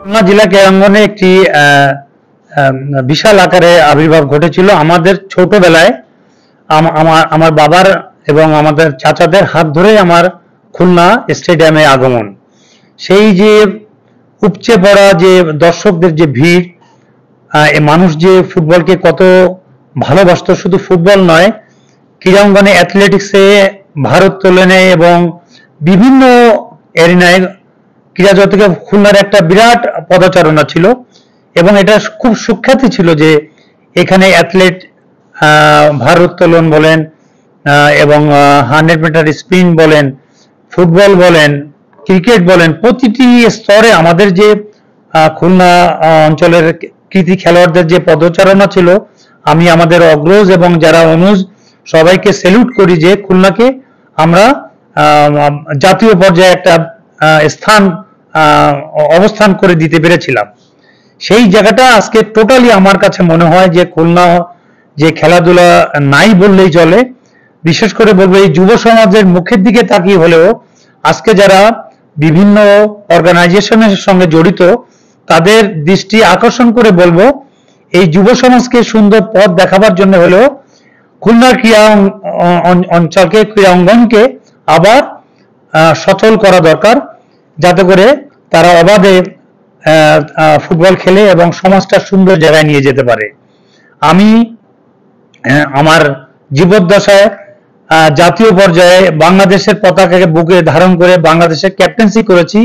খুলনা জেলা ক্রীড়াঙ্গনে একটি বিশাল আকারে আবির্ভাব ঘটেছিল। আমাদের ছোটবেলায় আমার বাবার এবং আমাদের চাচাদের হাত ধরে আমার খুলনা স্টেডিয়ামে আগমন। সেই যে উপচে পড়া যে দর্শকদের যে ভিড়, মানুষ যে ফুটবলকে কত ভালোবাসতো, শুধু ফুটবল নয়, ক্রীড়াঙ্গনে অ্যাথলেটিক্সে ভারোত্তোলনে এবং বিভিন্ন এরিনায় ক্রীড়া জগতে খুলনার একটা বিরাট পদচারণা ছিল এবং এটা খুব সুখ্যাতি ছিল যে এখানে অ্যাথলেট ভারোত্তোলন বলেন এবং 100 মিটার স্প্রিন্ট বলেন, ফুটবল বলেন, ক্রিকেট বলেন, প্রতিটি স্তরে আমাদের যে খুলনা অঞ্চলের কৃতি খেলোয়াড়দের যে পদচারণা ছিল, আমি আমাদের অগ্রজ এবং যারা অনুজ সবাইকে স্যালুট করি যে খুলনাকে আমরা জাতীয় পর্যায়ে একটা স্থান অবস্থান করে দিতে পেরেছিলাম। সেই জায়গাটা আজকে টোটালি আমার কাছে মনে হয় যে খুলনা যে খেলাধুলা নাই বললেই চলে। বিশেষ করে বলবো এই যুব সমাজের মুখের দিকে তাকিয়ে হলেও আজকে যারা বিভিন্ন অর্গানাইজেশনের সঙ্গে জড়িত তাদের দৃষ্টি আকর্ষণ করে বলবো এই যুব সমাজকে সুন্দর পথ দেখাবার জন্য হলেও খুলনার ক্রীড়া অঞ্চলকে, ক্রীড়া অঙ্গনকে আবার সচল করা দরকার, যাতে করে তারা অবাধে ফুটবল খেলে এবং সমাজটা সুন্দর জায়গায় নিয়ে যেতে পারে। আমি আমার জীবদ্দশায় জাতীয় পর্যায়ে বাংলাদেশের পতাকাকে বুকে ধারণ করে বাংলাদেশের ক্যাপ্টেন্সি করেছি।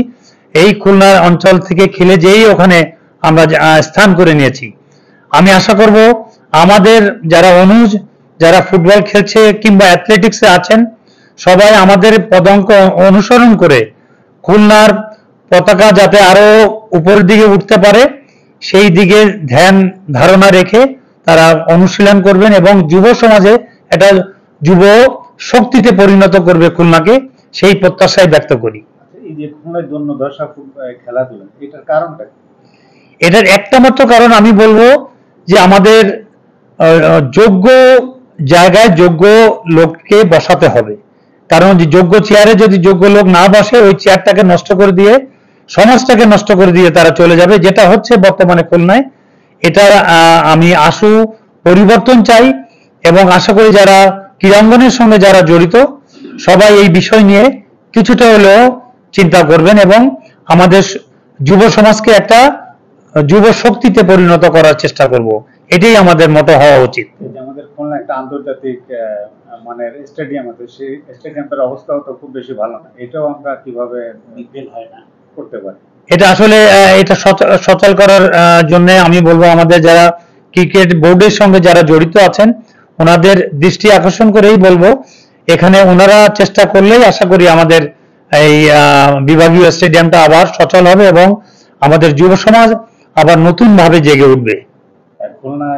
এই খুলনার অঞ্চল থেকে খেলে যেই ওখানে আমরা স্থান করে নিয়েছি। আমি আশা করব আমাদের যারা অনুজ, যারা ফুটবল খেলছে কিংবা অ্যাথলেটিক্সে আছেন, সবাই আমাদের পদাঙ্ক অনুসরণ করে খুলনার পতাকা যাতে আরো উপরের দিকে উঠতে পারে সেই দিকে ধ্যান ধারণা রেখে তারা অনুশীলন করবেন এবং যুব সমাজে একটা যুব শক্তিতে পরিণত করবে খুলনাকে, সেই প্রত্যাশায় ব্যক্ত করি। এই যে খুলনার জন্য দর্শক খেলাধুলা, এটার কারণটা কি? এটার একটা মাত্র কারণ আমি বলবো যে আমাদের যোগ্য জায়গায় যোগ্য লোককে বসাতে হবে। কারণ যে যোগ্য চেয়ারে যদি যোগ্য লোক না বসে ওই চেয়ারটাকে নষ্ট করে দিয়ে, সমাজটাকে নষ্ট করে দিয়ে তারা চলে যাবে, যেটা হচ্ছে বর্তমানে খুলনায়। এটা আমি আশু পরিবর্তন চাই এবং আশা করি যারা ক্রীড়াঙ্গনের সঙ্গে যারা জড়িত সবাই এই বিষয় নিয়ে কিছুটা হলেও চিন্তা করবেন এবং আমাদের যুব সমাজকে একটা যুব শক্তিতে পরিণত করার চেষ্টা করব। এটাই আমাদের মতো হওয়া উচিত। আমাদের খুলনা একটা আন্তর্জাতিক মানের স্টেডিয়াম আছে, সেই স্টেডিয়ামটার অবস্থাও তো খুব বেশি ভালো না। এটাও আমরা কিভাবে হয় না করতে পারি? এটা আসলে এটা সচল করার জন্য আমি বলবো আমাদের যারা ক্রিকেট বোর্ডের সঙ্গে যারা জড়িত আছেন ওনাদের দৃষ্টি আকর্ষণ করেই বলবো, এখানে ওনারা চেষ্টা করলেই আশা করি আমাদের এই বিভাগীয় স্টেডিয়ামটা আবার সচল হবে এবং আমাদের যুব সমাজ আবার নতুন ভাবে জেগে উঠবে। খুলনা